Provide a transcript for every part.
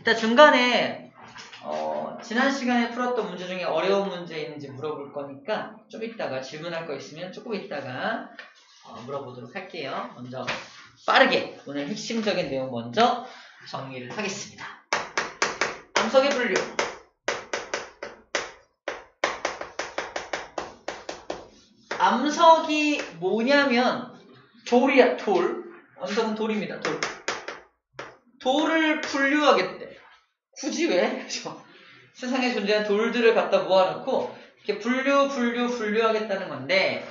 일단 중간에 지난 시간에 풀었던 문제 중에 어려운 문제 있는지 물어볼 거니까 좀 이따가 질문할 거 있으면 조금 이따가 물어보도록 할게요. 먼저 빠르게 오늘 핵심적인 내용 먼저 정리를 하겠습니다. 암석의 분류. 암석이 뭐냐면 돌이야, 돌. 암석은 돌입니다, 돌. 돌을 분류하겠대. 굳이 왜? 세상에 존재하는 돌들을 갖다 모아놓고 이렇게 분류하겠다는 건데,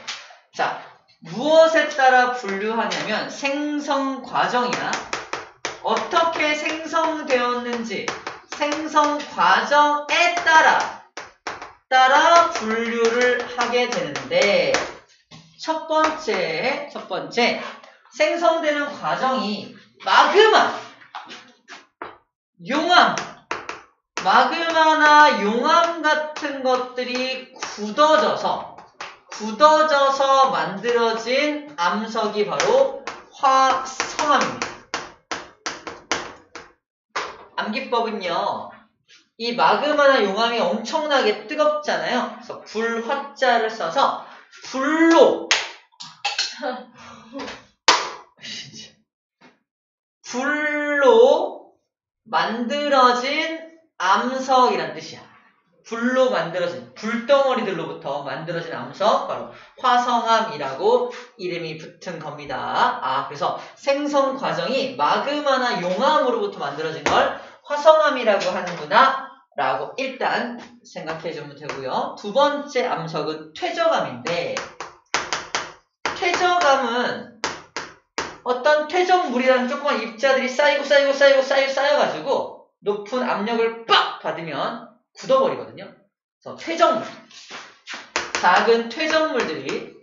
자, 무엇에 따라 분류하냐면 생성 과정이나 어떻게 생성되었는지 생성 과정에 따라 분류를 하게 되는데, 첫 번째 생성되는 과정이 마그마나 용암 같은 것들이 굳어져서 만들어진 암석이 바로 화성암입니다. 암기법은요, 이 마그마나 용암이 엄청나게 뜨겁잖아요. 그래서 불화자를 써서 불로 만들어진 암석이란 뜻이야. 불로 만들어진, 불덩어리들로부터 만들어진 암석, 바로 화성암이라고 이름이 붙은 겁니다. 그래서 생성 과정이 마그마나 용암으로부터 만들어진 걸 화성암이라고 하는구나 라고 일단 생각해주면 되고요. 두 번째 암석은 퇴적암인데, 퇴적암은 어떤 퇴적물이라는 조그만 입자들이 쌓여가지고 높은 압력을 빡 받으면 굳어버리거든요. 그래서 퇴적물, 작은 퇴적물들이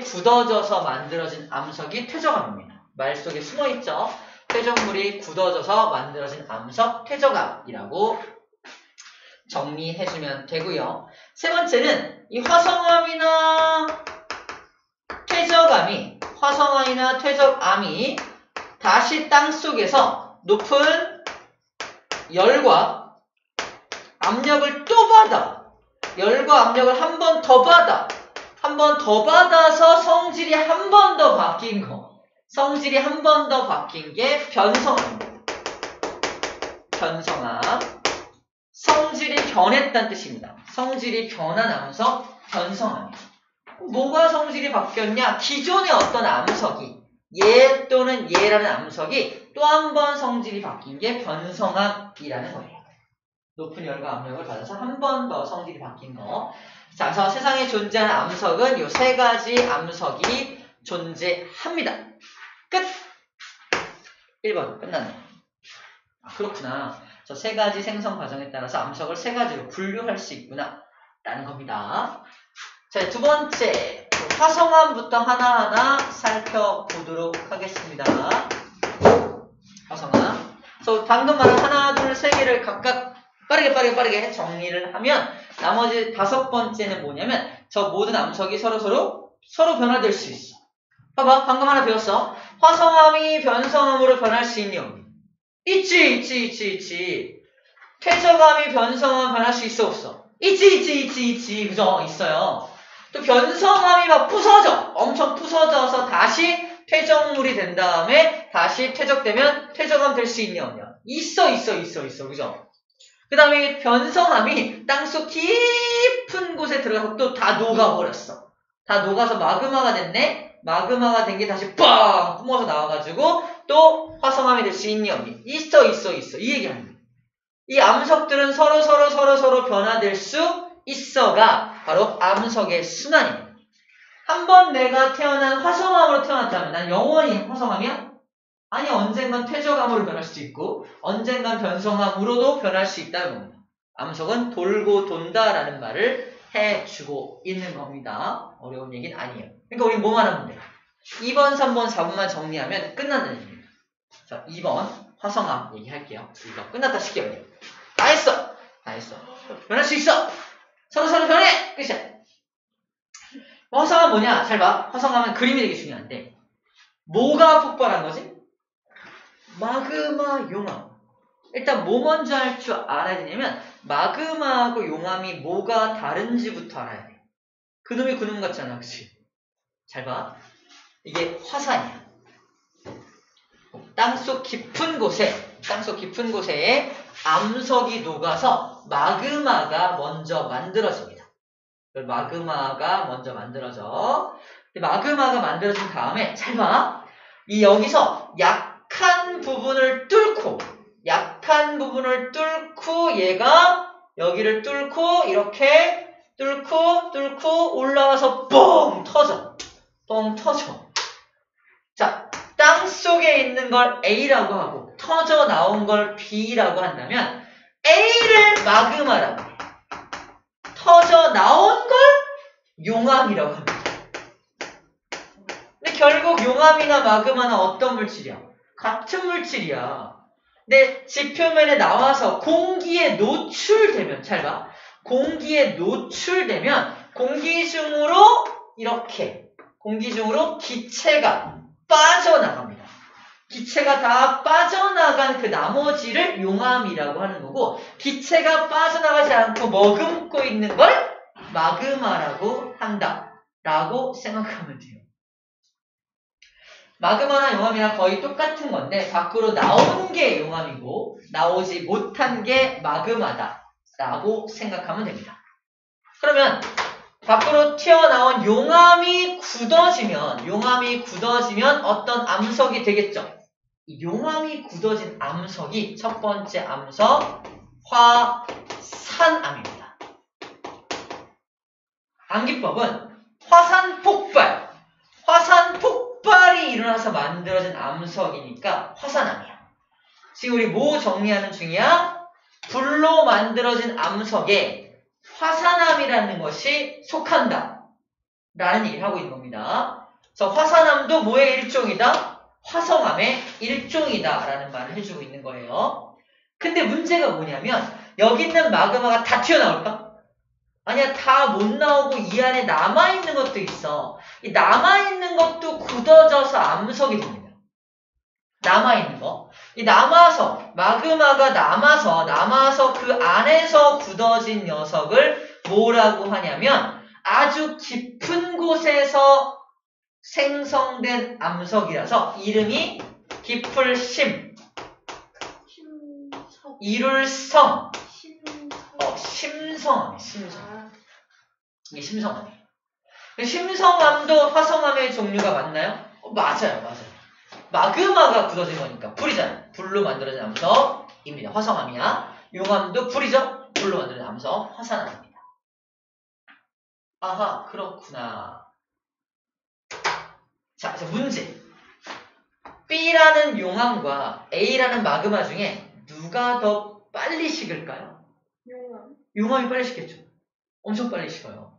굳어져서 만들어진 암석이 퇴적암입니다. 말 속에 숨어있죠. 퇴적물이 굳어져서 만들어진 암석, 퇴적암이라고 정리해주면 되고요. 세 번째는 이 화성암이나 퇴적암이 다시 땅속에서 높은 열과 압력을 또 받아. 열과 압력을 한 번 더 받아서 성질이 한 번 더 바뀐 게 변성암입니다. 변성암. 성질이 변했다는 뜻입니다. 성질이 변한 암석, 변성암이에요. 뭐가 성질이 바뀌었냐? 기존의 어떤 암석이, 얘 또는 얘라는 암석이 또 한 번 성질이 바뀐 게 변성암이라는 거예요. 높은 열과 압력을 받아서 한 번 더 성질이 바뀐 거. 자, 그래서 세상에 존재하는 암석은 이 세 가지 암석이 존재합니다. 끝! 1번 끝났네. 그렇구나. 저 세 가지 생성 과정에 따라서 암석을 세 가지로 분류할 수 있구나 라는 겁니다. 자, 두 번째 화성암부터 하나하나 살펴보도록 하겠습니다. 화성암. 그래서 방금 말한 하나, 둘, 세 개를 각각 빠르게 정리를 하면 나머지 다섯 번째는 뭐냐면 저 모든 암석이 서로 변화될 수 있어. 봐봐, 방금 하나 배웠어. 화성암이 변성암으로 변할 수 있니? 있지. 퇴적암이 변성암 변할 수 있어, 없어? 있지. 그죠? 있어요. 또 변성암이 막 부서져. 엄청 부서져서 다시 퇴적물이 된 다음에 다시 퇴적되면 퇴적암 될 수 있냐, 없냐? 있어. 그죠? 그 다음에 변성암이 땅속 깊은 곳에 들어가서 또 다 녹아버렸어. 다 녹아서 마그마가 됐네? 마그마가 된 게 다시 뻥! 뿜어서 나와가지고 또 화성암이 될 수 있니, 없니? 있어. 이 얘기하는 거야. 이 암석들은 서로 변화될 수 있어가 바로 암석의 순환입니다. 한번 내가 태어난 화성암으로 태어났다면 난 영원히 화성암이야? 아니, 언젠간 퇴적암으로 변할 수도 있고 언젠간 변성암으로도 변할 수 있다는 겁니다. 암석은 돌고 돈다라는 말을 해주고 있는 겁니다. 어려운 얘기는 아니에요. 그러니까 우리 뭐만 하면 돼? 2번, 3번, 4번만 정리하면 끝나는 얘기입니다. 자, 2번 화성암 얘기할게요. 이거 끝났다 시켜요. 다 했어. 변할 수 있어. 서로 변해. 끝이야. 화성암 뭐냐? 잘 봐. 화성암은 그림이 되게 중요한데 뭐가 폭발한 거지? 마그마, 용암. 일단 뭐 먼저 할 줄 알아야 되냐면 마그마하고 용암이 뭐가 다른지부터 알아야 돼. 그놈이 그놈 같잖아, 그치? 잘 봐. 이게 화산이야. 땅속 깊은 곳에 암석이 녹아서 마그마가 먼저 만들어집니다. 마그마가 먼저 만들어져. 마그마가 만들어진 다음에 잘 봐. 이 여기서 약한 부분을 뚫고 얘가 여기를 뚫고 이렇게 뚫고 올라와서 뻥 터져. 자, 땅 속에 있는 걸 A라고 하고 터져 나온 걸 B라고 한다면 A를 마그마라고 해. 터져 나온 걸 용암이라고 합니다. 근데 결국 용암이나 마그마는 어떤 물질이야? 같은 물질이야. 근데 지표면에 나와서 공기에 노출되면, 잘 봐. 공기에 노출되면 공기 중으로 기체가 빠져나갑니다. 기체가 다 빠져나간 그 나머지를 용암이라고 하는 거고, 기체가 빠져나가지 않고 머금고 있는 걸 마그마라고 한다라고 생각하면 돼요. 마그마나 용암이랑 거의 똑같은 건데 밖으로 나온 게 용암이고 나오지 못한 게 마그마다라고 생각하면 됩니다. 그러면 밖으로 튀어나온 용암이 굳어지면 어떤 암석이 되겠죠? 이 용암이 굳어진 암석이 첫 번째 암석 화산암입니다. 암기법은 화산폭발이 일어나서 만들어진 암석이니까 화산암이야. 지금 우리 뭐 정리하는 중이야? 불로 만들어진 암석에 화산암이라는 것이 속한다 라는 얘기를 하고 있는 겁니다. 그래서 화산암도 뭐의 일종이다? 화성암의 일종이다 라는 말을 해주고 있는 거예요. 근데 문제가 뭐냐면 여기 있는 마그마가 다 튀어나올까? 아니야, 다 못 나오고 이 안에 남아있는 것도 있어. 이 남아있는 것도 굳어져서 암석이 됩니다. 남아있는 거. 이 마그마가 남아서 그 안에서 굳어진 녀석을 뭐라고 하냐면 아주 깊은 곳에서 생성된 암석이라서 이름이 깊을심, 이룰성, 심성암. 이게 심성암이에요. 심성암도 화성암의 종류가 맞나요? 맞아요. 마그마가 굳어진 거니까 불이잖아요. 불로 만들어진 암석입니다. 화성암이야. 용암도 불이죠. 불로 만들어진 암석 화산암입니다. 아하, 그렇구나. 자, 그래서 문제. B라는 용암과 A라는 마그마 중에 누가 더 빨리 식을까요? 용암이 빨리 식겠죠. 엄청 빨리 식어요.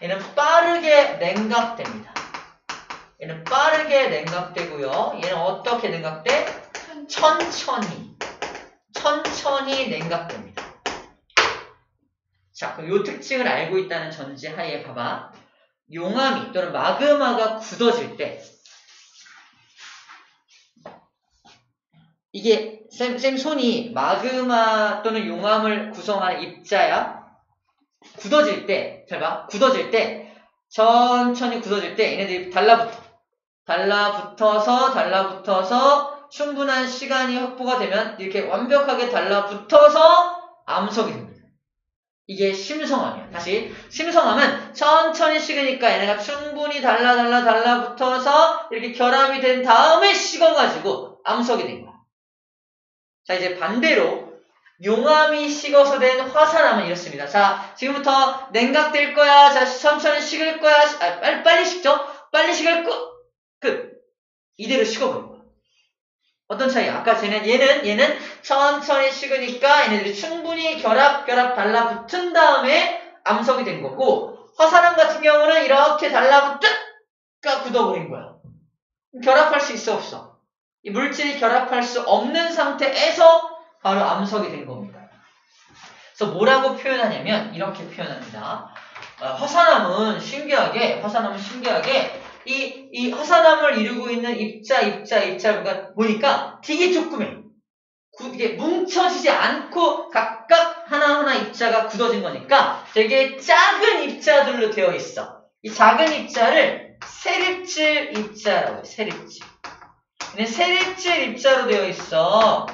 얘는 빠르게 냉각됩니다. 얘는 빠르게 냉각되고요. 얘는 어떻게 냉각돼? 천천히 냉각됩니다. 자, 그럼 이 특징을 알고 있다는 전제하에 봐봐. 용암이 또는 마그마가 굳어질 때 이게 쌤 손이 마그마 또는 용암을 구성하는 입자야. 굳어질 때, 잘 봐. 천천히 굳어질 때 얘네들이 달라붙어서 충분한 시간이 확보가 되면 이렇게 완벽하게 달라붙어서 암석이 됩니다. 이게 심성암이야. 다시, 심성암은 천천히 식으니까 얘네가 충분히 달라붙어서 이렇게 결합이 된 다음에 식어가지고 암석이 된 거야. 자, 이제 반대로 용암이 식어서 된 화산암은 이렇습니다. 자, 지금부터 냉각될 거야. 자, 천천히 식을 거야. 빨리 식죠? 빨리 식을 끝. 이대로 식어버린 거야. 어떤 차이야? 아까 얘는 천천히 식으니까 얘네들이 충분히 결합 달라붙은 다음에 암석이 된 거고, 화산암 같은 경우는 이렇게 달라붙으니까 굳어버린 거야. 결합할 수 있어, 없어? 이 물질이 결합할 수 없는 상태에서 바로 암석이 된 겁니다. 그래서 뭐라고 표현하냐면 이렇게 표현합니다. 화산암은 신기하게 이 화산암을 이루고 있는 입자가 보니까 되게 조그매. 이게 뭉쳐지지 않고 각각 하나하나 입자가 굳어진 거니까 되게 작은 입자들로 되어 있어. 이 작은 입자를 세립질 입자라고 해. 세립질. 근데 세립질 입자로 되어 있어.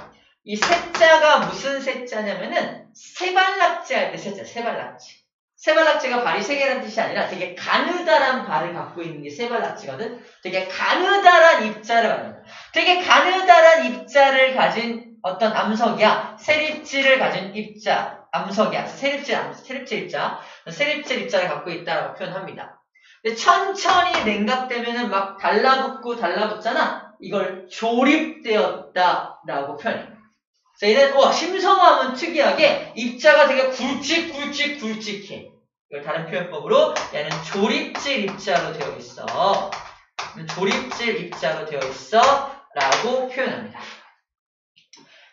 이 세자가 무슨 세자냐면은 세발낙지 할 때 세자, 세발낙지. 세발낙지가 발이 세 개라는 뜻이 아니라 되게 가느다란 발을 갖고 있는 게 세발낙지거든. 되게 가느다란 입자를 말합니다. 되게 가느다란 입자를 가진 어떤 암석이야. 세립질을 가진 입자, 암석이야. 세립질 입자. 세립질 입자를 갖고 있다라고 표현합니다. 근데 천천히 냉각되면은 막 달라붙잖아. 이걸 조립되었다라고 표현해. 자, 얘는 심성암은 특이하게 입자가 되게 굵직해. 이걸 다른 표현법으로 얘는 조립질 입자로 되어 있어. 조립질 입자로 되어 있어라고 표현합니다.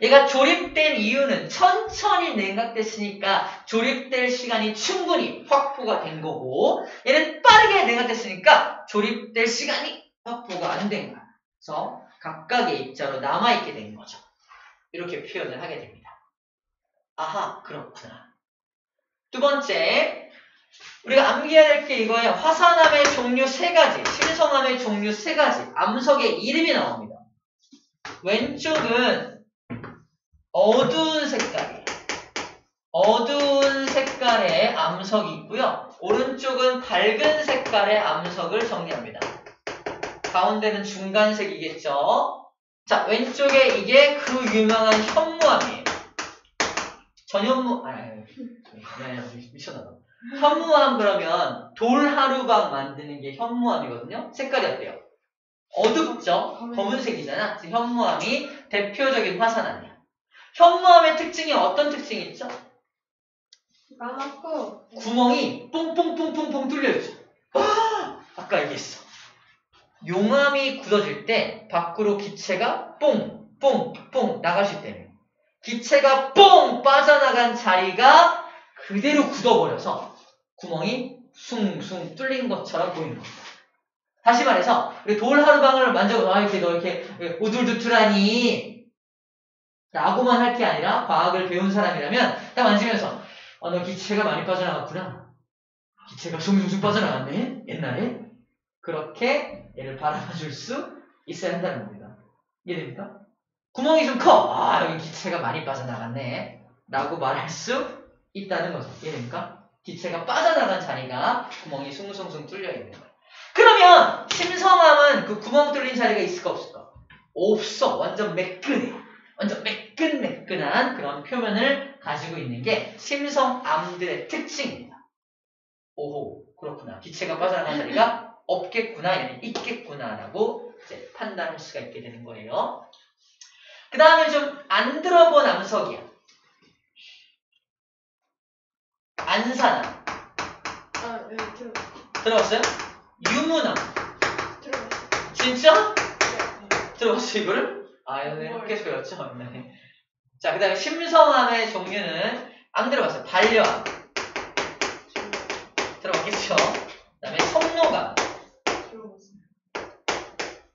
얘가 조립된 이유는 천천히 냉각됐으니까 조립될 시간이 충분히 확보가 된 거고, 얘는 빠르게 냉각됐으니까 조립될 시간이 확보가 안 된 거야. 그래서 각각의 입자로 남아있게 된 거죠. 이렇게 표현을 하게 됩니다. 아하, 그렇구나. 두 번째, 우리가 암기해야 될 게 이거예요. 화산암의 종류 3가지, 심성암의 종류 3가지, 암석의 이름이 나옵니다. 왼쪽은 어두운 색깔의 암석이 있고요. 오른쪽은 밝은 색깔의 암석을 정리합니다. 가운데는 중간색이겠죠. 자, 왼쪽에 이게 그 유명한 현무암이에요. 미쳤나봐. 현무암 그러면 돌하루방 만드는 게 현무암이거든요. 색깔이 어때요? 어둡죠? 검은색이잖아. 현무암이 대표적인 화산암이야. 현무암의 특징이 어떤 특징이 있죠? 까맣고 구멍이 뽕뽕뽕뽕뽕 뚫려있죠. 아까 얘기했어. 용암이 굳어질 때 밖으로 기체가 뽕뽕뽕 나갈 수 있다며. 기체가 뽕 빠져나간 자리가 그대로 굳어버려서 구멍이 숭숭 뚫린 것처럼 보이는 겁니다. 다시 말해서 우리 돌하루방을 만져보면 이렇게 너 이렇게 우둘두툴하니 라고만 할 게 아니라 과학을 배운 사람이라면 딱 만지면서 너 기체가 많이 빠져나갔구나. 기체가 숭숭숭 빠져나갔네. 옛날에. 그렇게 얘를 바라봐줄 수 있어야 한다는 겁니다. 이해됩니까? 구멍이 좀 커. 여기 기체가 많이 빠져나갔네. 라고 말할 수 있다는 거죠. 이해됩니까? 기체가 빠져나간 자리가 구멍이 숭숭숭 뚫려 있는 거예요. 그러면 심성암은 그 구멍 뚫린 자리가 있을까 없을까? 없어. 완전 매끈해. 완전 매끈매끈한 그런 표면을 가지고 있는 게 심성암들의 특징입니다. 오호, 그렇구나. 기체가 빠져나간 자리가 없겠구나, 아니면 있겠구나라고 이제 판단할 수가 있게 되는 거예요. 그 다음에 좀 안 들어본 암석이야. 안산암. 네, 들어봤어요? 유문암. 들어봤어요. 진짜? 네. 들어봤어요, 이거를? 이거는 학교에서 배웠죠? 네. 자, 그 다음에 심성암의 종류는 안 들어봤어요. 반려암. 들어봤겠죠? 그 다음에 성노감.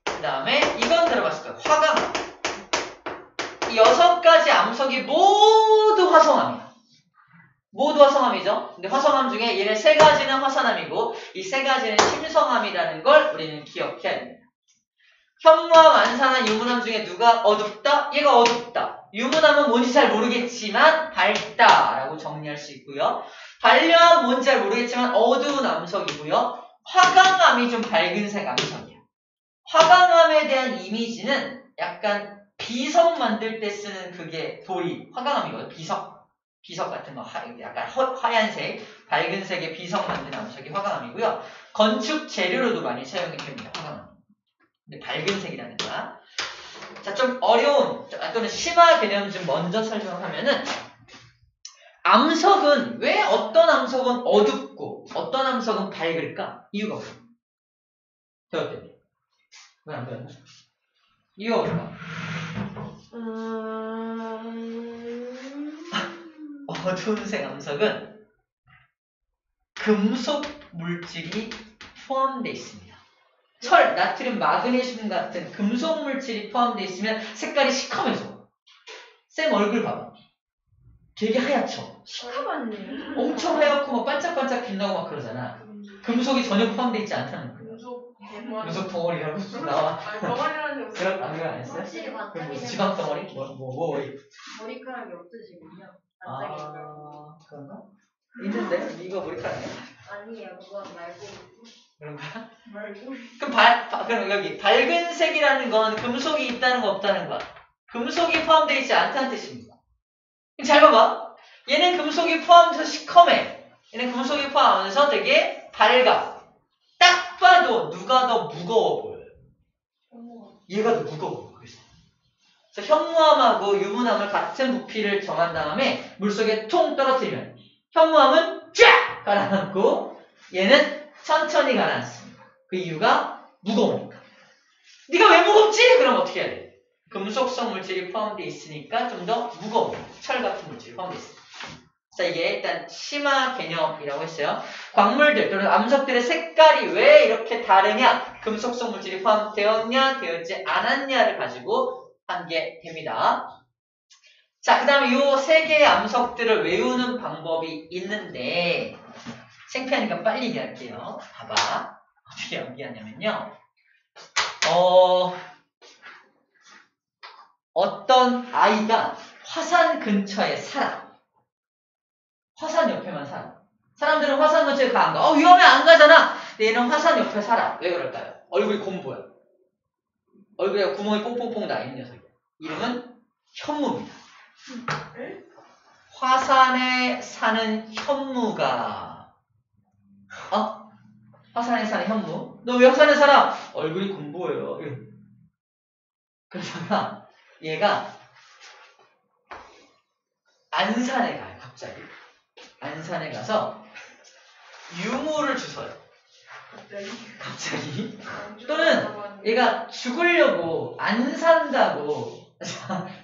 그 다음에 이건 들어봤을 거예요. 화강암. 이 6가지 암석이 모두 화성암이야. 모두 화성암이죠? 근데 화성암 중에 얘네 3가지는 화산암이고 이 3가지는 심성암이라는 걸 우리는 기억해야 됩니다. 현무암, 안산암, 유문암 중에 누가 어둡다? 얘가 어둡다. 유문암은 뭔지 잘 모르겠지만 밝다라고 정리할 수 있고요. 반려암 뭔지 잘 모르겠지만 어두운 암석이고요. 화강암이 좀 밝은색 암석이야. 화강암에 대한 이미지는 약간 비석 만들 때 쓰는 그게 돌이 화강암이거든. 비석 같은 거 약간 하얀색, 밝은색의 비석 만드는 암석이 화강암이고요. 건축 재료로도 많이 사용이 됩니다. 화강암. 근데 밝은색이라는 거야. 자, 좀 어려운 또는 심화 개념 좀 먼저 설명하면은 암석은 왜 어떤 암석은 어둡고 어떤 암석은 밝을까? 이유가 뭐야? 대답해. 왜 안 보였나? 이유가 뭘까? 어두운색 암석은 금속 물질이 포함되어 있습니다. 철, 나트륨, 마그네슘 같은 금속 물질이 포함되어 있으면 색깔이 시커매져. 쌤 얼굴 봐봐. 되게 하얗죠? 시카봤네요. 엄청 하얗고 막 반짝반짝 빛나고 막 그러잖아. 금속이 전혀 포함되어 있지 않다는 거야. 금속 대만. 금속 덩어리라고 나와. 아니 덩어리라는 게 그런 안 했어요? 확실히 그럼 뭐 반짝이는 지방 덩어리? 뭐. 머리카락이 없어지군요. 반짝이는 거. 그런가? 있는데? 이거 머리카락이야? 아니에요. 그건 말고. 그런가? 말고. 그럼 여기 밝은 색이라는 건 금속이 있다는 거 없다는 거야. 금속이 포함되어 있지 않다는 뜻입니다. 잘 봐봐. 얘는 금속이 포함돼서 시커매. 얘는 금속이 포함하면서 되게 밝아. 딱 봐도 누가 더 무거워 보여요. 얘가 더 무거워. 그래서 현무암하고 유문암을 같은 부피를 정한 다음에 물속에 통 떨어뜨리면 현무암은 쫙 가라앉고 얘는 천천히 가라앉습니다. 그 이유가 무거우니까. 네가 왜 무겁지? 그럼 어떻게 해야 돼? 금속성 물질이 포함되어 있으니까 좀 더 무거워. 철 같은 물질이 포함되어 있습니다. 자, 이게 일단 심화 개념이라고 했어요. 광물들 또는 암석들의 색깔이 왜 이렇게 다르냐? 금속성 물질이 포함되었냐, 되었지 않았냐를 가지고 한 게 됩니다. 자, 그 다음에 요 세 개의 암석들을 외우는 방법이 있는데 창피하니까 빨리 얘기할게요. 봐봐. 어떻게 연기하냐면요. 어떤 아이가 화산 근처에 살아. 화산 옆에만 살아. 사람들은 화산 근처에 가 안 가. 위험해 안 가잖아. 근데 얘는 화산 옆에 살아. 왜 그럴까요? 얼굴이 곰보야. 얼굴에 구멍이 뽕뽕뽕 나 있는 녀석이야. 이름은 현무입니다. 화산에 사는 현무가 화산에 사는 현무? 너 왜 화산에 살아? 얼굴이 곰보여요. 그러다가 얘가 안산에 가요. 갑자기 안산에 가서 유물을 주워요. 갑자기 또는 얘가 죽으려고 안 산다고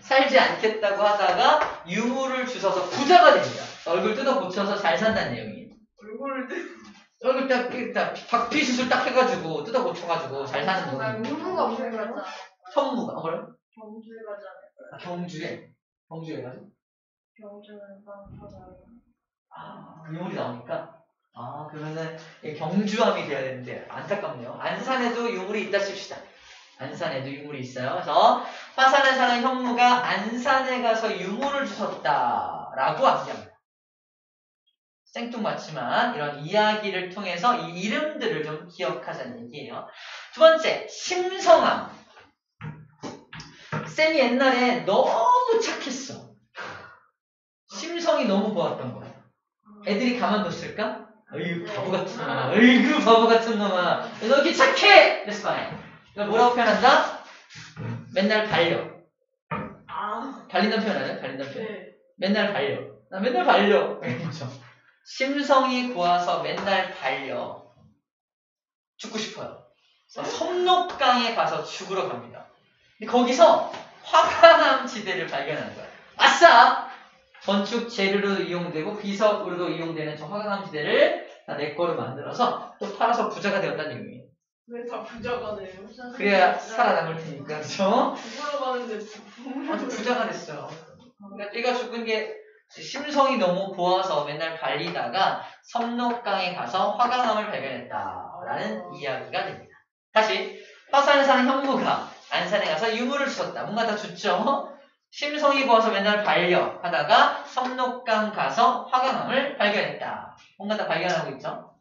살지 않겠다고 하다가 유물을 주워서 부자가 됩니다. 얼굴 뜯어 고쳐서 잘 산다는 내용이에요. 얼굴 딱 박피수술 딱 해가지고 뜯어 고쳐가지고 잘 사는 내용이에요. 유무가 없을 거잖아. 현무가 그래? 경주에 가잖아요. 경주에 가죠? 경주는 하잖아요. 유물이 나오니까 그러면은 경주암이 돼야 되는데 안타깝네요. 안산에도 유물이 있다 칩시다. 안산에도 유물이 있어요. 그래서 화산에 사는 현무가 안산에 가서 유물을 주웠다라고 암기합니다. 생뚱맞지만 이런 이야기를 통해서 이 이름들을 좀 기억하자는 얘기예요. 두 번째, 심성암. 쌤이 옛날에 너무 착했어. 심성이 너무 고왔던 거야. 애들이 가만뒀을까? 어이구 바보 같은 놈아. 어이구 바보 같은 놈아. 너 이렇게 착해! 그래서 봐요. 이걸 뭐라고 표현한다? 맨날 달려. 달린다는 표현 알아요? 달린다는 표현. 네. 맨날 달려. 나 맨날 달려. 그렇죠. 심성이 고와서 맨날 달려. 죽고 싶어요. 그래서 섬록강에 가서 죽으러 갑니다. 근데 거기서 화강암 지대를 발견하는 거야. 아싸! 건축 재료로 이용되고 비석으로도 이용되는 저 화강암 지대를 다 내 거로 만들어서 또 팔아서 부자가 되었다는 얘기예요. 왜 다 부자가 돼요? 그래야 살아남을 테니까, 그렇죠? 죽으러 가는데 아주 부자가 됐어요. 그러니까 얘가 죽은 게 심성이 너무 고와서 맨날 달리다가 섬록강에 가서 화강암을 발견했다라는 이야기가 됩니다. 다시 화산에 사는 현무가 안산에 가서 유물을 주웠다. 뭔가 다 좋죠? 심성이 고와서 맨날 달려 하다가 섬록강 가서 화강암을 발견했다. 뭔가 다 발견하고 있죠?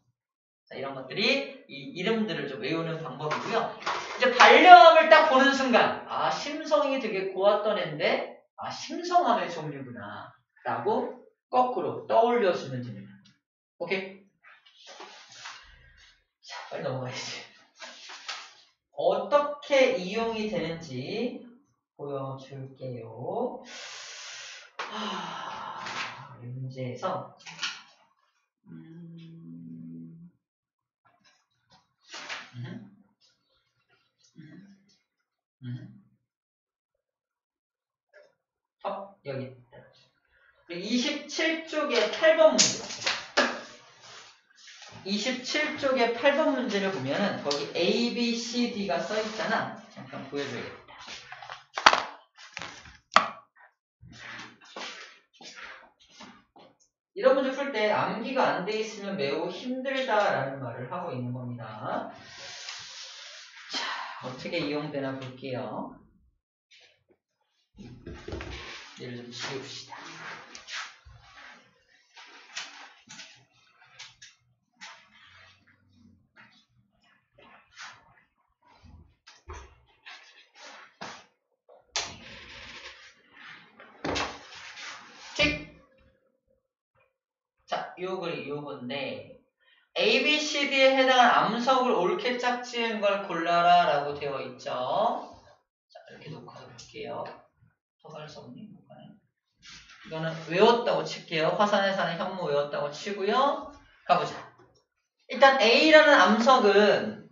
자, 이런 것들이 이 이름들을 좀 외우는 방법이고요. 이제 반려암을 딱 보는 순간 심성이 되게 고왔던 애인데 심성암의 종류구나 라고 거꾸로 떠올려주면 됩니다. 오케이? 자, 빨리 넘어가야지. 어떻게 이용이 되는지 보여줄게요. 문제에서 여기 27쪽에 8번 문제. 27쪽의 8번 문제를 보면은 거기 A, B, C, D가 써 있잖아. 잠깐 보여줘야겠다. 이런 문제 풀 때 암기가 안 돼 있으면 매우 힘들다라는 말을 하고 있는 겁니다. 자, 어떻게 이용되나 볼게요. 얘를 좀 지웁시다. 자, 요건데 A, B, C, D에 해당한 암석을 옳게 짝지은 걸 골라라 라고 되어 있죠. 자, 이렇게 놓고서 볼게요. 더 갈 수 없니? 못 가네. 이거는 외웠다고 칠게요. 화산에 사는 현무 외웠다고 치고요. 가보자. 일단 A라는 암석은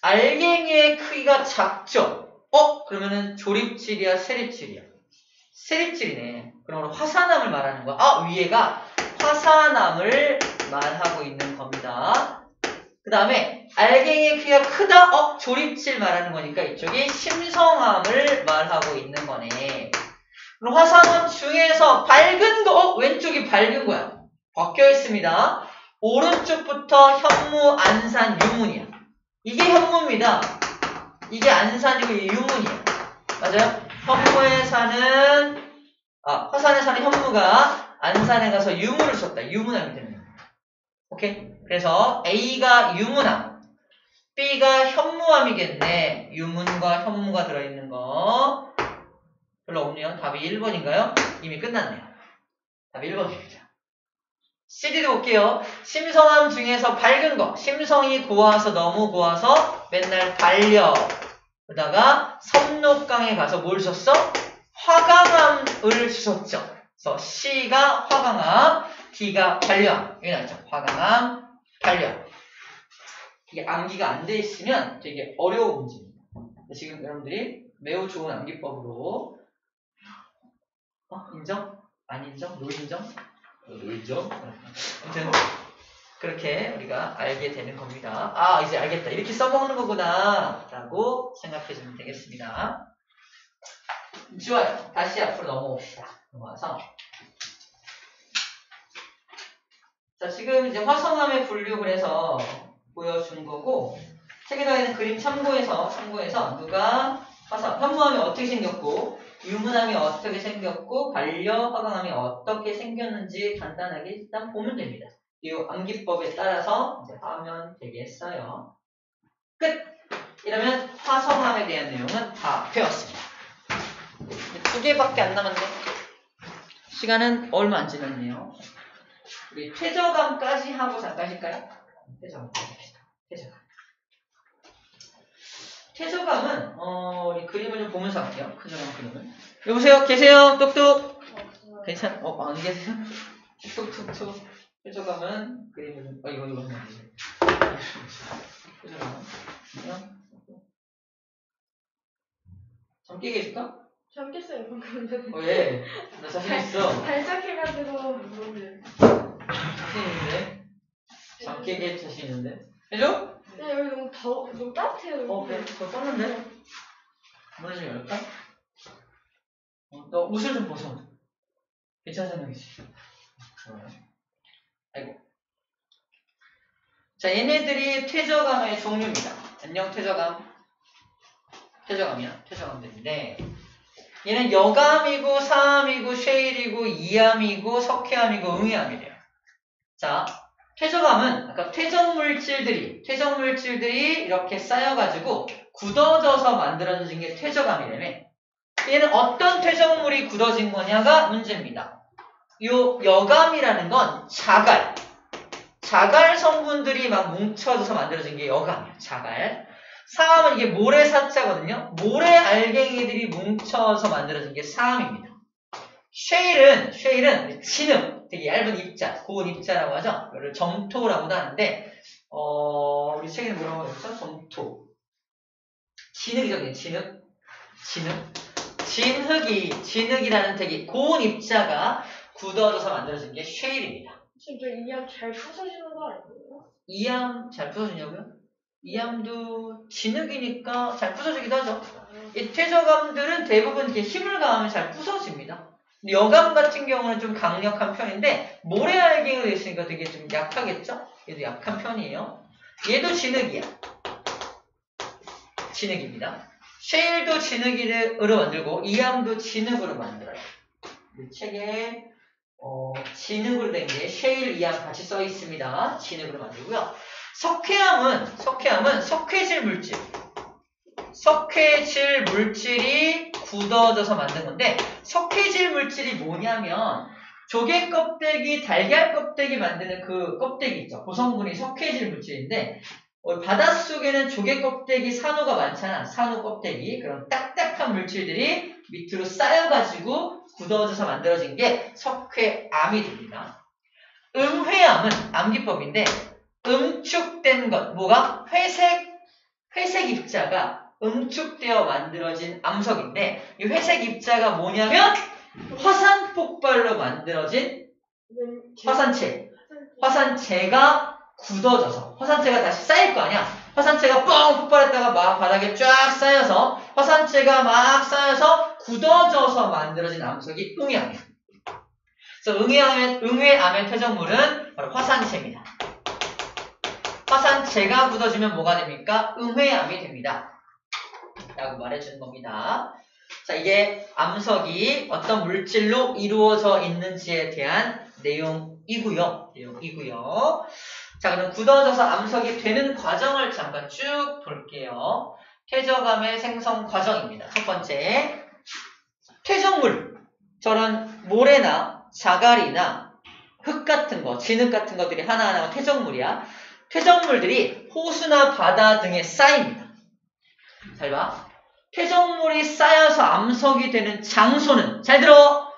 알갱이의 크기가 작죠? 그러면은 조립질이야, 세립질이야? 세립질이네. 그러면 화산암을 말하는 거야. 위에가 화산암을 말하고 있는 겁니다. 그 다음에 알갱이의 크기가 크다? 조립질 말하는 거니까 이쪽이 심성암을 말하고 있는 거네. 그럼 화산암 중에서 밝은 거, 왼쪽이 밝은 거야. 바뀌어 있습니다. 오른쪽부터 현무, 안산, 유문이야. 이게 현무입니다. 이게 안산이고 이게 유문이야. 맞아요? 현무에 사는 화산에 사는 현무가 안산에 가서 유문을 썼다. 유문암이 되는 거야. 오케이? 그래서 A가 유문암, B가 현무암이겠네. 유문과 현무가 들어있는 거 별로 없네요. 답이 1번인가요? 이미 끝났네요. 답이 1번입니다. CD도 볼게요. 심성암 중에서 밝은 거, 심성이 고와서 너무 고와서 맨날 달려. 그러다가 선록강에 가서 뭘 줬어? 화강암을 주셨죠. 그래서 C가 화강암, D가 반려암. 여기 나있죠. 화강암, 반려암. 이게 암기가 안 돼 있으면 되게 어려운 문제입니다. 지금 여러분들이 매우 좋은 암기법으로 인정? 안 인정? 노인정? 노인정? 아무튼 그렇게 우리가 알게 되는 겁니다. 이제 알겠다. 이렇게 써먹는 거구나 라고 생각해주면 되겠습니다. 좋아요. 다시 앞으로 넘어옵시다. 넘어와서 자, 지금 이제 화성암의 분류를 해서 보여준 거고 책에다가 있는 그림 참고해서 누가 현무암이 어떻게 생겼고 유문암이 어떻게 생겼고 반려 화강암이 어떻게 생겼는지 간단하게 일단 보면 됩니다. 이 암기법에 따라서 이제 하면 되겠어요. 끝! 이러면 화성암에 대한 내용은 다 배웠습니다. 2개밖에 안 남았네. 시간은 얼마 안 지났네요. 우리 퇴적암까지 하고 잠깐 쉴까요? 퇴적암까지 합시다. 퇴적암은 우리 그림을 좀 보면서 할게요. 퇴적암 그림을. 여보세요? 계세요? 똑똑? 괜찮? 안 계세요? 툭툭툭. 퇴적암은 그림을 좀 이거 하면 안 되지. 퇴적암은 좀 깨게 해줄까? 전 깼어요, 방금. 왜? 나 자신 있어. 발작해가지고, 뭔데. 자신 있는데? 좀 깨게 자신 있는데? 해줘? 네, 여기 너무 따뜻해요. 그래. 더 떴는데? 문을 좀 열까? 너 옷을 좀 벗어. 괜찮은 생각이지? 아이고. 자, 얘네들이 퇴적암의 종류입니다. 안녕, 퇴적암. 퇴적암이야. 퇴적암들인데 얘는 여감이고 사암이고 쉐일이고 이암이고 석회암이고 응이암이래요. 자, 퇴적암은 아까 퇴적물질들이 이렇게 쌓여가지고 굳어져서 만들어진 게 퇴적암이라며. 얘는 어떤 퇴적물이 굳어진 거냐가 문제입니다. 요 여감이라는 건 자갈 성분들이 막 뭉쳐져서 만들어진 게 여감이에요. 자갈. 사암은 이게 모래사자거든요. 모래 알갱이들이 뭉쳐서 만들어진 게 사암입니다. 쉐일은 진흙, 되게 얇은 입자, 고운 입자라고 하죠. 이거를 점토라고도 하는데 우리 책에는 뭐라고 했죠? 점토. 진흙이죠, 진흙이라는 되게 고운 입자가 굳어져서 만들어진 게 쉐일입니다. 진짜 이양 잘 부서지는 거 아니에요? 이암 잘 부서지냐고요? 이암도 진흙이니까 잘 부서지기도 하죠. 이 퇴적암들은 대부분 이렇게 힘을 가하면 잘 부서집니다. 근데 여감 같은 경우는 좀 강력한 편인데 모래알갱이로 되어 있으니까 되게 좀 약하겠죠? 얘도 약한 편이에요. 얘도 진흙이야. 진흙입니다. 쉐일도 진흙으로 만들고 이암도 진흙으로 만들어요. 이 책에 진흙으로 된 게 쉐일, 이암 같이 써 있습니다. 진흙으로 만들고요. 석회암은 석회질 물질. 석회질 물질이 굳어져서 만든 건데 석회질 물질이 뭐냐면 조개 껍데기, 달걀 껍데기 만드는 그 껍데기 있죠. 그 성분이 석회질 물질인데 바닷속에는 조개 껍데기 산호가 많잖아. 산호 껍데기. 그런 딱딱한 물질들이 밑으로 쌓여가지고 굳어져서 만들어진 게 석회암이 됩니다. 음회암은 암기법인데 음축된 것, 뭐가? 회색 입자가 음축되어 만들어진 암석인데 이 회색 입자가 뭐냐면 화산 폭발로 만들어진 화산재가 굳어져서 화산재가 다시 쌓일 거 아니야. 화산재가 뻥 폭발했다가 막 바닥에 쫙 쌓여서 화산재가 막 쌓여서 굳어져서 만들어진 암석이 응회암이에요. 그래서 응회암의 퇴적물은 바로 화산재입니다. 화산재가 굳어지면 뭐가 됩니까? 응회암이 됩니다. 라고 말해주는 겁니다. 자, 이게 암석이 어떤 물질로 이루어져 있는지에 대한 내용이고요. 자, 그럼 굳어져서 암석이 되는 과정을 잠깐 쭉 볼게요. 퇴적암의 생성 과정입니다. 첫 번째, 퇴적물. 저런 모래나 자갈이나 흙 같은 거, 진흙 같은 것들이 하나하나가 퇴적물이야. 퇴적물들이 호수나 바다 등에 쌓입니다. 잘 봐. 퇴적물이 쌓여서 암석이 되는 장소는, 잘 들어!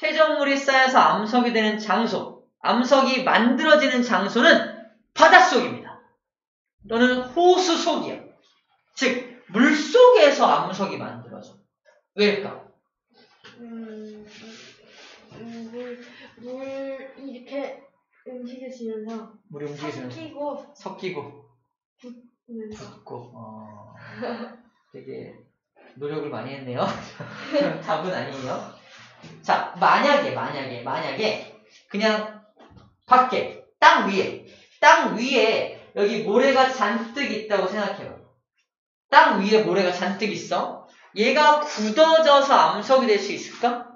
퇴적물이 쌓여서 암석이 되는 장소, 암석이 만들어지는 장소는 바닷속입니다. 또는 호수 속이야. 즉, 물속에서 암석이 만들어져. 왜일까? 물 이렇게 움직여지면서 물이 움직여지면서 섞이고 붙고 되게 노력을 많이 했네요. 답은 아니에요. 자, 만약에 그냥 밖에 땅 위에 여기 모래가 잔뜩 있다고 생각해요. 땅 위에 모래가 잔뜩 있어. 얘가 굳어져서 암석이 될 수 있을까?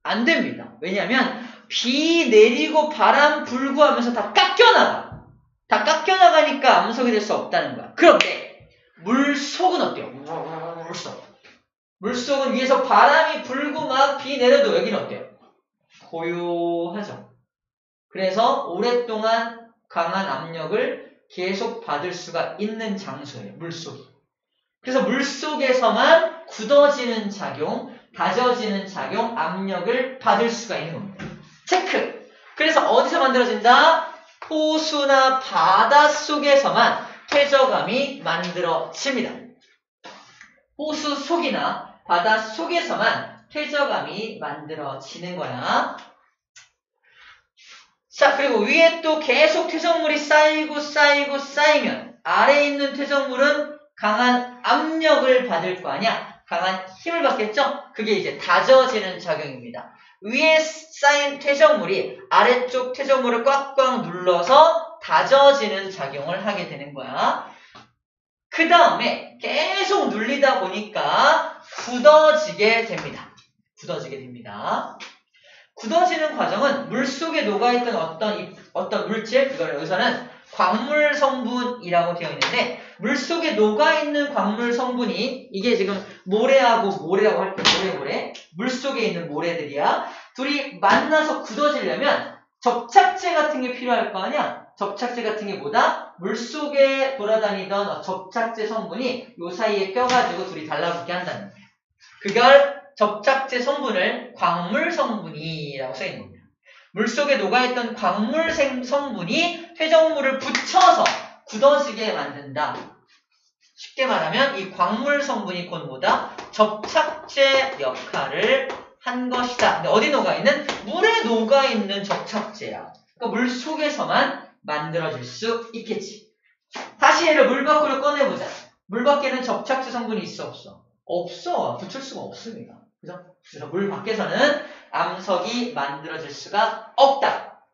안 됩니다. 왜냐하면 비 내리고 바람 불고 하면서 다 깎여나가. 다 깎여나가니까 암석이 될 수 없다는 거야. 그런데 물속은 어때요? 물속은 위에서 바람이 불고 막 비 내려도 여기는 어때요? 고요하죠. 그래서 오랫동안 강한 압력을 계속 받을 수가 있는 장소예요. 물속이. 그래서 물속에서만 굳어지는 작용, 다져지는 작용, 압력을 받을 수가 있는 겁니다. 체크! 그래서 어디서 만들어진다? 호수나 바닷속에서만 퇴적암이 만들어집니다. 호수 속이나 바닷속에서만 퇴적암이 만들어지는 거야. 자, 그리고 위에 또 계속 퇴적물이 쌓이면 아래에 있는 퇴적물은 강한 압력을 받을 거 아니야? 강한 힘을 받겠죠? 그게 이제 다져지는 작용입니다. 위에 쌓인 퇴적물이 아래쪽 퇴적물을 꽉꽉 눌러서 다져지는 작용을 하게 되는 거야. 그 다음에 계속 눌리다 보니까 굳어지게 됩니다. 굳어지는 과정은 물속에 녹아있던 어떤 물질, 이걸 여기서는 광물 성분이라고 되어 있는데 물속에 녹아있는 광물 성분이 이게 지금 모래라고 할게요. 모래. 물속에 있는 모래들이야. 둘이 만나서 굳어지려면 접착제 같은 게 필요할 거 아니야? 접착제 같은 게 뭐다? 물속에 돌아다니던 접착제 성분이 요 사이에 껴가지고 둘이 달라붙게 한다는 거예요. 그걸 접착제 성분을 광물 성분이라고 써있는 겁니다. 물속에 녹아있던 광물 성분이 퇴적물을 붙여서 굳어지게 만든다. 쉽게 말하면 이 광물 성분이 곧 뭐다? 접착제 역할을 한 것이다. 근데 어디 녹아있는? 물에 녹아있는 접착제야. 그러니까 물 속에서만 만들어질 수 있겠지. 다시 얘를 물 밖으로 꺼내보자. 물 밖에는 접착제 성분이 있어 없어? 없어. 붙일 수가 없습니다. 그죠? 그래서 물 밖에서는 암석이 만들어질 수가 없다.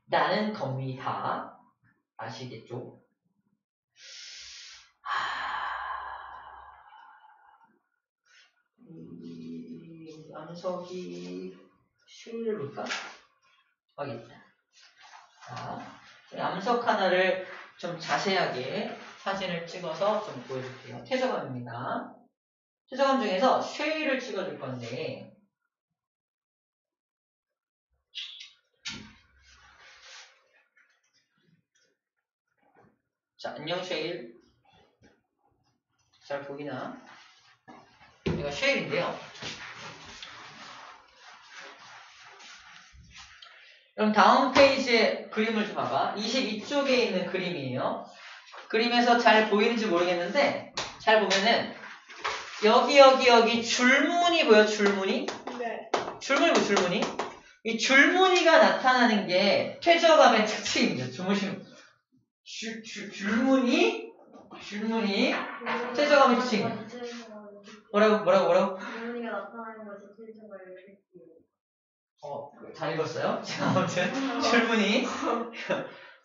라는 겁니다. 아시겠죠? 암석이 쉐일을 볼까? 여기 있다. 자, 암석 하나를 좀 자세하게 사진을 찍어서 좀 보여줄게요. 퇴적암입니다. 퇴적암 중에서 쉐일을 찍어줄 건데, 자, 안녕 쉐일. 잘 보이나? 이거 쉐일인데요. 그럼 다음 페이지에 그림을 좀 봐봐. 22쪽에 있는 그림이에요. 그림에서 잘 보이는지 모르겠는데 잘 보면은 여기 줄무늬 보여? 줄무늬? 네. 줄무늬 뭐 줄무늬? 이 줄무늬가 나타나는 게 퇴적암의 특징입니다. 줄무늬 퇴적암의 특징이에요. 뭐라고? 주문이가 나타나는 것이 필적을 느끼고. 잘 읽었어요? 아무튼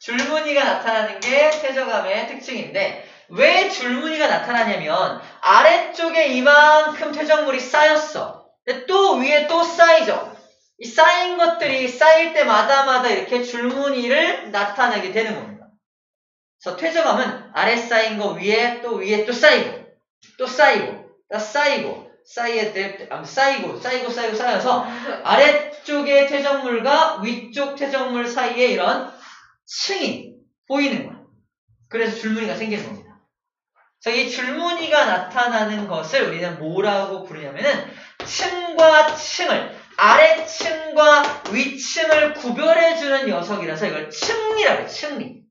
줄무늬가 나타나는 게 퇴적암의 특징인데 왜 줄무늬가 나타나냐면 아래쪽에 이만큼 퇴적물이 쌓였어. 근데 또 위에 또 쌓이죠. 이 쌓인 것들이 쌓일 때마다 이렇게 줄무늬를 나타내게 되는 겁니다. 그래서 퇴적암은 아래 쌓인 거 위에 또 쌓이고 또 쌓이고 또 쌓이고 쌓여서 아래쪽의 퇴적물과 위쪽 퇴적물 사이에 이런 층이 보이는 거야. 그래서 줄무늬가 생기는 겁니다. 자, 이 줄무늬가 나타나는 것을 우리는 뭐라고 부르냐면은 층과 층을 아래층과 위층을 구별해주는 녀석이라서 이걸 층리라고 해요. 층리.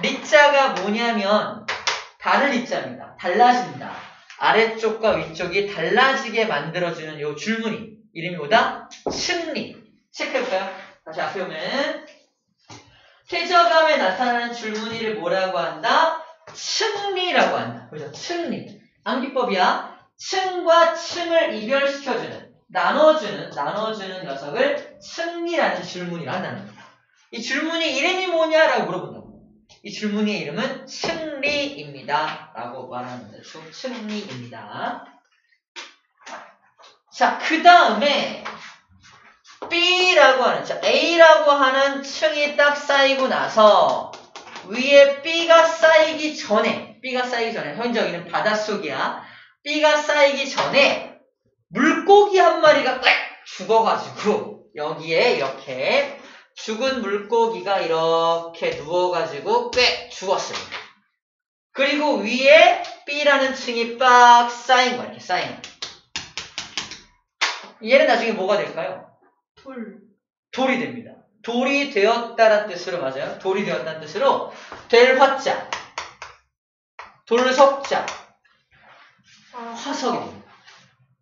리자가 뭐냐면 다른 리자입니다. 달라진다. 아래쪽과 위쪽이 달라지게 만들어주는 요 줄무늬. 이름이 뭐다? 층리. 체크해볼까요? 다시 앞에 오면 퇴적암에 나타나는 줄무늬를 뭐라고 한다? 층리라고 한다. 그죠? 층리. 암기법이야. 층과 층을 이별시켜주는, 나눠주는 녀석을 층리라는 줄무늬라 한다는 겁니다. 이 줄무늬 이름이 뭐냐라고 물어본다고. 이 줄무늬의 이름은 층리입니다. 라고 말하는 거죠. 층리입니다. 자, 그 다음에 B라고 하는, 자, A라고 하는 층이 딱 쌓이고 나서 위에 B가 쌓이기 전에 현재 여기는 바닷속이야. B가 쌓이기 전에 물고기 한 마리가 죽어가지고 여기에 이렇게 죽은 물고기가 이렇게 누워가지고 꽤 죽었어요. 그리고 위에 B라는 층이 빡 쌓인 거야. 이렇게 쌓인 거야. 얘는 나중에 뭐가 될까요? 돌이 됩니다. 돌이 되었다는 뜻으로 맞아요. 돌이 되었다는 뜻으로 될 화자, 돌석자, 화석이 됩니다.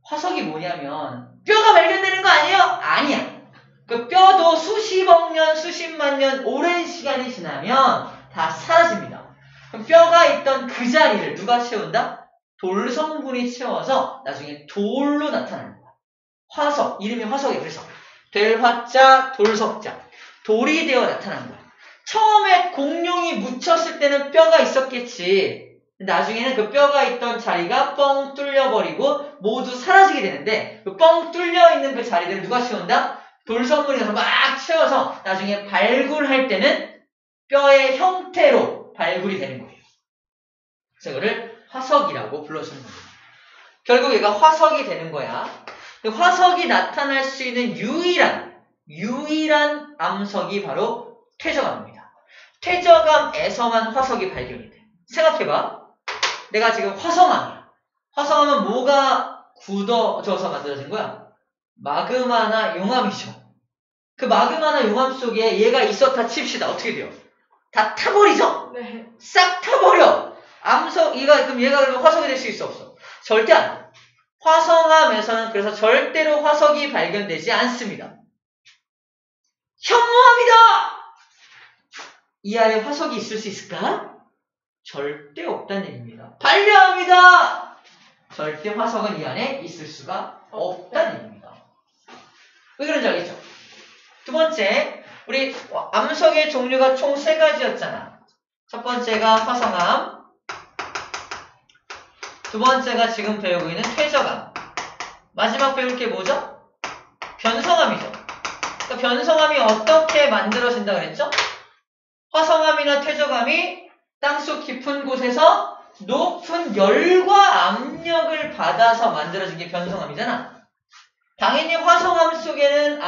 화석이 뭐냐면 뼈가 발견되는 거 아니에요? 아니야. 그 뼈도 수십억 년, 수십만 년 오랜 시간이 지나면 다 사라집니다. 그럼 뼈가 있던 그 자리를 누가 채운다? 돌 성분이 채워서 나중에 돌로 나타나는 거야. 화석, 이름이 화석이에요. 그래서 될 화자, 돌석자, 돌이 되어 나타난 거야. 처음에 공룡이 묻혔을 때는 뼈가 있었겠지. 나중에는 그 뼈가 있던 자리가 뻥 뚫려버리고 모두 사라지게 되는데 그 뻥 뚫려있는 그 자리들을 누가 채운다? 돌성분이 가서 막 채워서 나중에 발굴할 때는 뼈의 형태로 발굴이 되는 거예요. 그래서 이거를 화석이라고 불러주는 겁니다. 결국 얘가 화석이 되는 거야. 화석이 나타날 수 있는 유일한 암석이 바로 퇴적암입니다. 퇴적암에서만 화석이 발견이 돼. 생각해봐. 내가 지금 화성암이야. 화성암은 뭐가 굳어져서 만들어진 거야? 마그마나 용암이죠. 그 마그마나 용암 속에 얘가 있었다 칩시다. 어떻게 돼요? 다 타버리죠? 네. 싹 타버려. 그럼 얘가 그러면 화석이 될 수 있어 없어? 절대 안 돼. 화성암에서는 그래서 절대로 화석이 발견되지 않습니다. 현무암이다! 이 안에 화석이 있을 수 있을까? 절대 없다는 얘기입니다. 반려합니다! 절대 화석은 이 안에 있을 수가 없다는 얘기입니다. 왜 그런지 알겠죠? 두 번째, 우리 암석의 종류가 총 3가지였잖아. 첫 번째가 화성암, 두 번째가 지금 배우고 있는 퇴적암, 마지막 배울 게 뭐죠? 변성암이죠. 그러니까 변성암이 어떻게 만들어진다 그랬죠? 화성암이나 퇴적암이 땅속 깊은 곳에서 높은 열과 압력을 받아서 만들어진 게 변성암이잖아. 당연히 화성암 속에는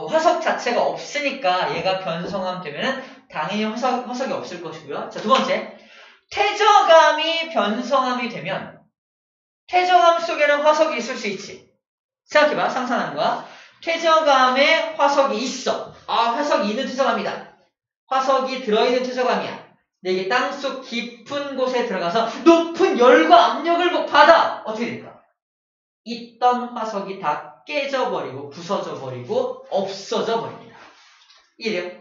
화석 자체가 없으니까 얘가 변성암 되면은 당연히 화석이 없을 것이고요. 자, 두 번째, 퇴적암이 변성암이 되면 퇴적암 속에는 화석이 있을 수 있지. 생각해봐, 상상하는 거야. 퇴적암에 화석이 있어. 화석이 있는 퇴적암이다. 화석이 들어있는 퇴적암이야. 근데 이게 땅속 깊은 곳에 들어가서 높은 열과 압력을 받아. 어떻게 될까? 있던 화석이 다 깨져버리고 부서져버리고 없어져 버립니다. 이래요.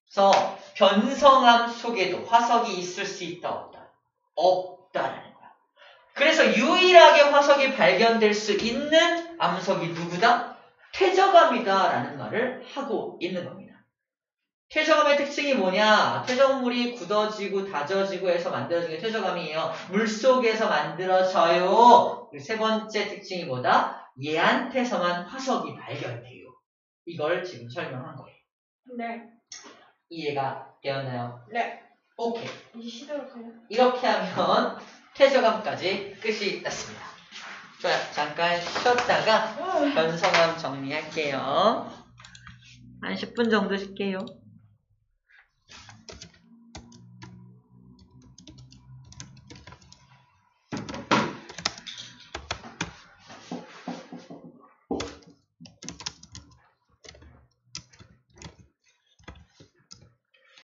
그래서 변성암 속에도 화석이 있을 수 있다 없다? 없다라는 거야. 그래서 유일하게 화석이 발견될 수 있는 암석이 누구다? 퇴적암이다 라는 말을 하고 있는 겁니다. 퇴적암의 특징이 뭐냐? 퇴적물이 굳어지고 다져지고 해서 만들어진 게 퇴적암이에요. 물속에서 만들어져요. 그리고 세 번째 특징이 뭐다? 얘한테서만 화석이 발견돼요. 이걸 지금 설명한 거예요. 네. 이해가 되었나요? 네. 오케이. 이제 시도할까요? 이렇게 하면 퇴적암까지 끝이 났습니다. 좋아요. 잠깐 쉬었다가 변성암 정리할게요. 한 10분 정도 쉴게요.